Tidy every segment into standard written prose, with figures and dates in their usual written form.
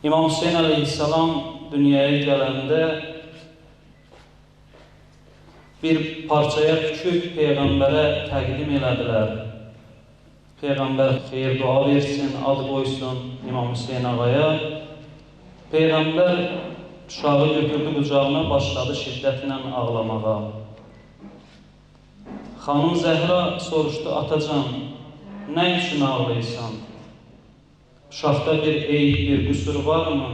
İmam Hüseyin aleyhisselam dünyaya gələndə bir parçaya tükür Peyğəmbərə təqdim elədilər. Peyğəmbər xeyir dua versin, ad qoysun İmam Hüseyin ağaya. Peyğəmbər uşağı götürdü qucağına, başladı şiddətlə ağlamağa. Xanım Zəhra soruşdu, atacan, nə üçün ağlayırsan? Uşaqda bir eyib, bir qüsur varmı?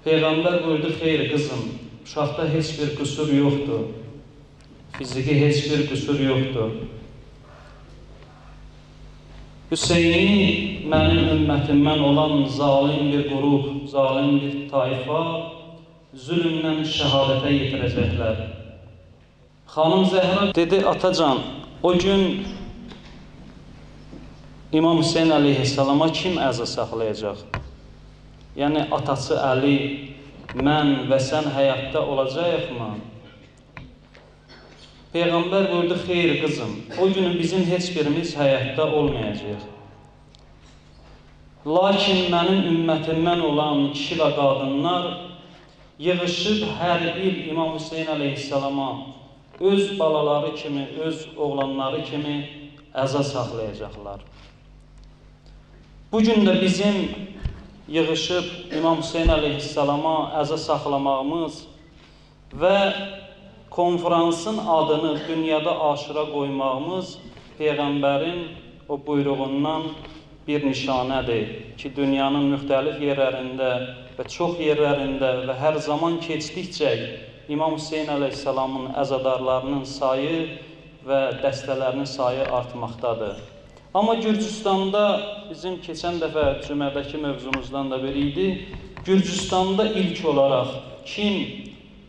Peyğəmbər buyurdu, xeyr qızım, uşaqda heç bir qüsur yoxdur. Fiziki heç bir qüsur yoxdur. Hüseyni mənim ümmətimdən olan zalim bir qrup, zalim bir tayfa zülmdən şəhadətə yetirəcəklər. Xanım Zəhra dedi, atacan, o gün İmam Hüseyin aleyhisselama kim əza saxlayacaq? Yəni, atası Əli, mən və sən həyatda olacaqmı? Peyğəmbər buyurdu, xeyr qızım, o günü bizim heç birimiz həyatda olmayacaq. Lakin mənim ümmətimdən olan kişi və qadınlar yığışıb hər il İmam Hüseyin aleyhisselama öz balaları kimi, öz oğlanları kimi əza saxlayacaqlar. Bugün də bizim yığışıb İmam Hüseyin aleyhisselama əza saxlamağımız və konferansın adını dünyada aşıra qoymağımız Peyğəmbərin o buyruğundan bir nişanədir ki, dünyanın müxtəlif yerlərində və çox yerlərində və hər zaman keçdikcə İmam Hüseyin aleyhisselamın əzadarlarının sayı və dəstələrinin sayı artmaqdadır. Amma Gürcüstanda, bizim keçən dəfə cümədəki mövzumuzdan da biri idi, Gürcüstanda ilk olaraq kim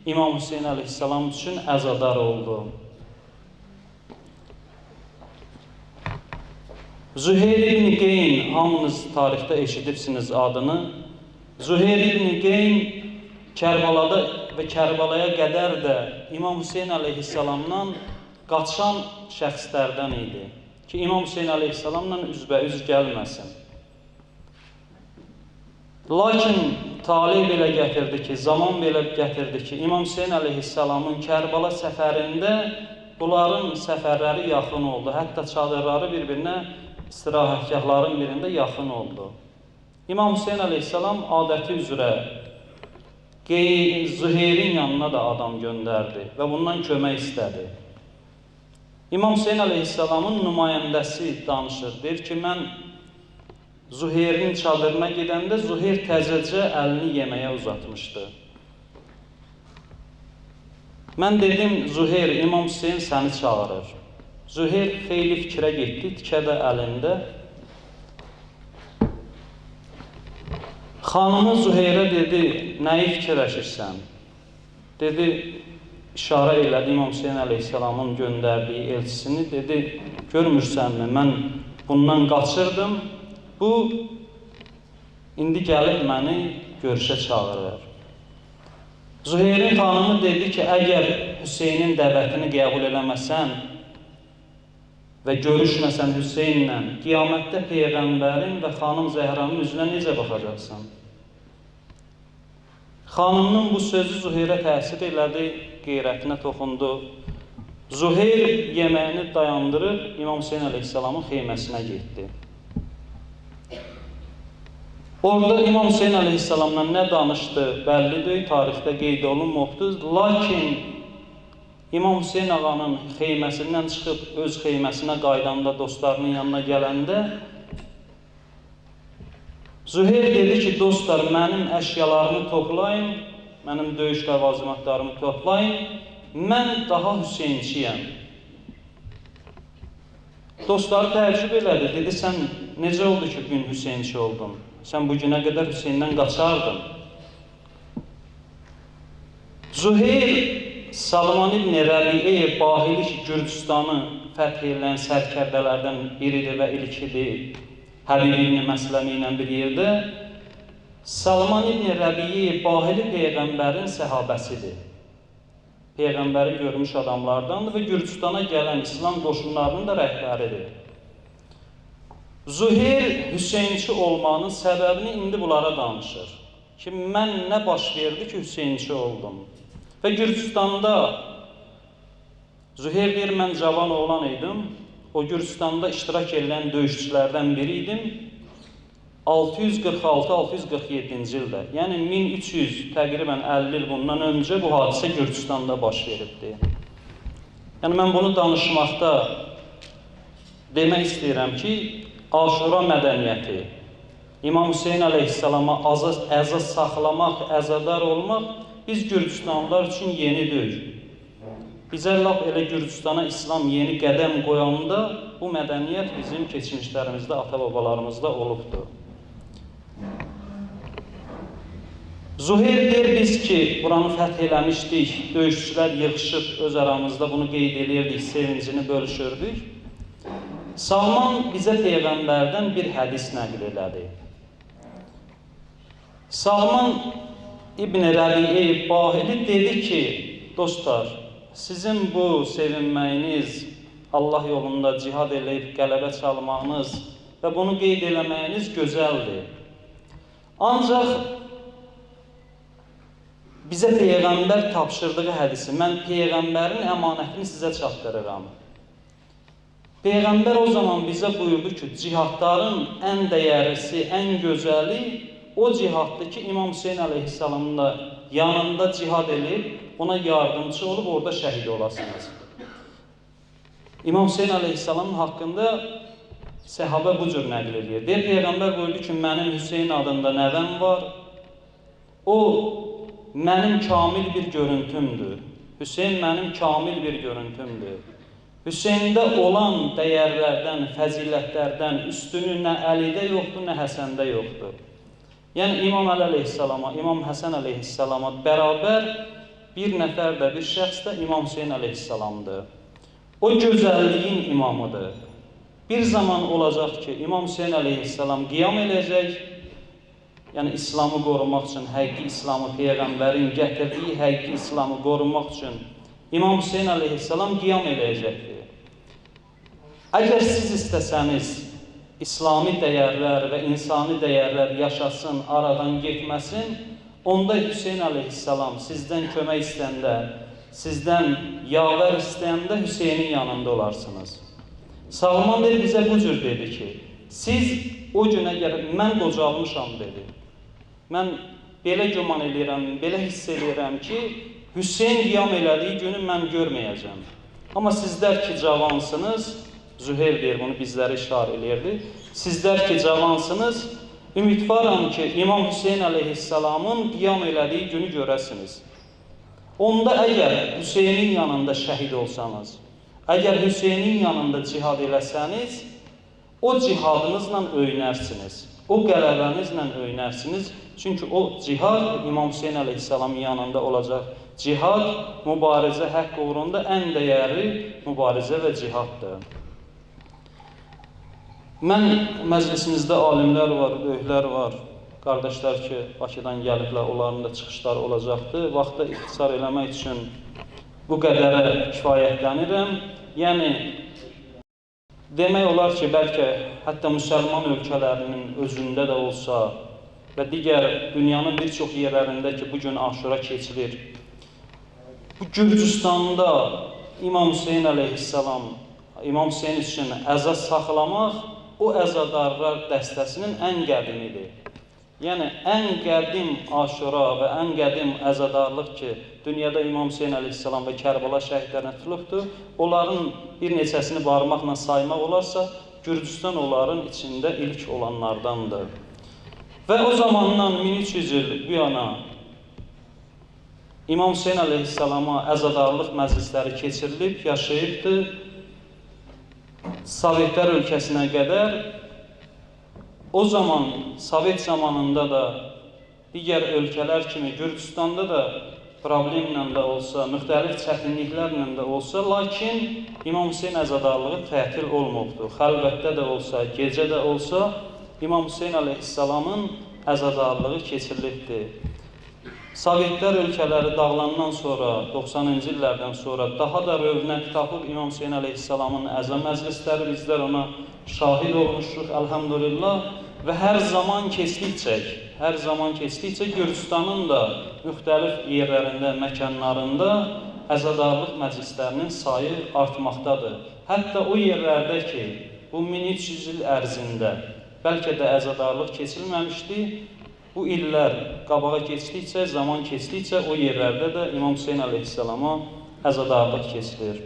İmam Hüseyin aleyhisselam üçün əzadar oldu? Züheyr ibn Qeyn, hamınız tarixdə eşidibsiniz adını. Züheyr ibn Qeyn Kərbalada və Kərbalaya qədər də İmam Hüseyin aleyhisselamdan qaçan şəxslərdən idi ki, İmam Hüseyin aleyhisselamla üzbəüz gəlməsin. Lakin talih belə gətirdi ki, zaman belə gətirdi ki, İmam Hüseyin aleyhisselamın Kərbala səfərində bunların səfərləri yaxın oldu. Hətta çadırları bir-birinə istirahətgahların birində yaxın oldu. İmam Hüseyin aleyhisselam adəti üzrə Züheyrin yanına da adam göndərdi və bundan kömək istədi. İmam Hüseyin aleyhisselamın nümayəndəsi danışır, deyir ki, mən Züheyrin çadırına gedəndə Züheyr təzəcə əlini yeməyə uzatmışdı. Mən dedim, Züheyr, İmam Hüseyin səni çağırır. Züheyr xeyli fikrə getdi, tikə də əlində. Xanımı Züheyrə dedi, nəyi fikirləşirsən? Dedi, işarə elədi İmam Hüseyin aleyhisselamın göndərdiyi elçisini, dedi, görmürsənmi, mən bundan qaçırdım, bu, indi gəlib məni görüşə çağırır. Züheyrin xanımı dedi ki, əgər Hüseynin dəvətini qəbul eləməsən və görüşməsən Hüseynlə, qiyamətdə Peyğəmbərin və xanım Zəhranın üzünə necə baxacaqsan? Xanımın bu sözü Züheyrə təsir elədi, qeyrətinə toxundu. Züheyr yeməyini dayandırıb İmam Hüseyin aleyhisselamın xeyməsinə getdi. Orada İmam Hüseyin aleyhisselamla nə danışdı bəllidir, tarixdə qeyd olunmubdur. Lakin İmam Hüseyin ağanın xeyməsindən çıxıb öz xeyməsinə qaydanda dostlarının yanına gələndə Züheyr dedi ki, dostlar, mənim əşyalarımı toplayın, mənim döyüş ləvazimatlarımı toplayın, mən daha Hüseynçiyəm. Dostları təəccüb elədi, dedi, sən necə oldu ki, gün Hüseynçi oldun? Sən bu günə qədər Hüseyndən qaçardın. Züheyr Salman ibn Rəbi'ə Bahili ki, Gürcüstanı fəth edilən sərkərdələrdən biridir və ilkidir. Həbib ibn Məsləmi ilə bir yerdə. Salman ibn Rəbi'ə Bahili Peyğəmbərin səhabəsidir. Peyğəmbəri görmüş adamlardandır və Gürcüstana gələn İslam qoşunlarının da rəhbəridir. Zuhair Hüseynçi olmanın səbəbini indi bunlara danışır. Ki, mən nə baş verdi ki, Hüseynçi oldum. Və Gürcüstanda, Zuhair deyir, mən cavan oğlan idim. O Gürcüstanda iştirak edən döyüşçülərdən biri idim. 646-647-ci ildə, yəni 1300, təqribən 50 il bundan öncə bu hadisə Gürcüstanda baş veribdi. Yəni, mən bunu danışmaqda demək istəyirəm ki, Aşura mədəniyyəti, İmam Hüseyn əleyhissalama əzaz saxlamaq, əzadar olmaq biz Gürcüstanlılar üçün yeni deyil. Bizə lap elə Gürcüstana İslam yeni qədəm qoyanda bu mədəniyyət bizim keçmişlərimizdə, ata-babalarımızda olubdur. Zuhair deyir, biz ki, buranı fəth eləmişdik, döyüşçülər yığışıb öz aramızda bunu qeyd edirdik, sevincini bölüşürdük. Salman bizə Peyğəmbərdən bir hədis nəql elədi. Salman İbn Rəbi'i Bahili dedi ki, dostlar, sizin bu sevinməyiniz, Allah yolunda cihad eləyib qələbə çalmağınız və bunu qeyd eləməyiniz gözəldir. Ancaq bizə Peyğəmbər tapşırdığı hədisi, mən Peyğəmbərin əmanətini sizə çatdırıram. Peyğəmbər o zaman bizə buyurdu ki, cihadların ən dəyərlisi, ən gözəli o cihaddır ki, İmam Hüseyn əleyhissalamın da yanında cihad edib, ona yardımcı olub orada şəhid olasınız. İmam Hüseyn əleyhissalamın haqqında səhabə bu cür nəql edir. Deyir, Peyğəmbər buyurdu ki, mənim Hüseyn adında nəvəm var, o mənim kamil bir görüntümdür. Hüseyn mənim kamil bir görüntümdür. Hüseyndə olan dəyərlərdən, fəzilətlərdən üstünü nə Əlidə yoxdur, nə Həsəndə yoxdur. Yəni, İmam Əli əleyhissalama, İmam Həsən əleyhissalama bərabər bir nəfər də, bir şəxs də İmam Hüseyn əleyhissalamdır. O gözəlliyin imamıdır. Bir zaman olacaq ki, İmam Hüseyn əleyhissalam qiyam eləyəcək, yəni İslamı qorumaq üçün, həqiqi İslamı, Peyğəmbərin gətirdiyi həqiqi İslamı qorumaq üçün İmam Hüseyn əleyhissalam qiyam eləyəcəkdir. Əgər siz istəsəniz, İslami dəyərlər və insani dəyərlər yaşasın, aradan getməsin, onda Hüseyn əleyhissalam sizdən kömək istəyəndə, sizdən yavər istəyəndə Hüseynin yanında olarsınız. Salman deyir, bizə bu cür dedi ki, siz o günə gəlib, mən qocalmışam dedi. Mən belə güman edirəm, belə hiss edirəm ki, Hüseyn qiyam elədiyi günü mən görməyəcəm. Amma sizlər ki, cavansınız, Zuhair deyir, bunu bizlərə işarə eləyirdi. Sizlər ki, cavansınız, ümidvaram ki, İmam Hüseyn əleyhissalamın qiyam elədiyi günü görəsiniz. Onda əgər Hüseynin yanında şəhid olsanız, əgər Hüseynin yanında cihad eləsəniz, o cihadınızla öyünərsiniz, o qələbənizlə öyünərsiniz. Çünki o cihad İmam Hüseyn əleyhissalamın yanında olacaq. Cihad, mübarizə haqq uğrunda ən dəyərli mübarizə və cihaddır. Mən məclisimizdə alimlər var, böyüklər var, qardaşlar ki, Bakıdan gəliblər, onların da çıxışları olacaqdır. Vaxtda ixtisar eləmək üçün bu qədərə kifayətlənirəm. Yəni, demək olar ki, bəlkə hətta müsəlman ölkələrinin özündə də olsa və digər dünyanın bir çox yerlərində ki, bugün Aşura keçilir. Bu Gürcüstanda İmam Hüseyn əleyhissalam, İmam Hüseyn üçün əzaz saxlamaq o əzadarlar dəstəsinin ən qədimidir. Yəni, ən qədim Aşura və ən qədim əzadarlıq ki, dünyada İmam Hüseyn əleyhissalam və Kərbəla şəhidlərinə tutulubdur, onların bir neçəsini barmaqla saymaq olarsa, Gürcüstan onların içində ilk olanlardandır. Və o zamandan 1300 il bu yana İmam Hüseyn əleyhissalama əzadarlıq məclisləri keçirilib, yaşayıbdır. Sovetlər ölkəsinə qədər, o zaman, Sovet zamanında da, digər ölkələr kimi Gürcüstanda da problemlə də olsa, müxtəlif çətinliklərlə də olsa, lakin İmam Hüseyn əzadarlığı tətil olmubdur. Xəlvətdə də olsa, gecə də olsa, İmam Hüseyn əleyhissalamın əzadarlığı keçirilibdir. Sovetlər ölkələri dağılandan sonra, 90-cı illərdən sonra daha da rövnək tapıb İmam Hüseyn əleyhissalamın əza məclisləri, bizlər ona şahid olmuşuq, əlhamdülillah. Və hər zaman keçdikcə Gürcüstanın da müxtəlif yerlərində, məkanlarında əzadarlıq məclislərinin sayı artmaqdadır. Hətta o yerlərdə ki, bu 1300 il ərzində bəlkə də əzadarlıq keçilməmişdi, bu illər qabağa keçdikcə, zaman keçdikcə o yerlərdə də İmam Hüseyn əleyhissalama əzadarlıq keçilir.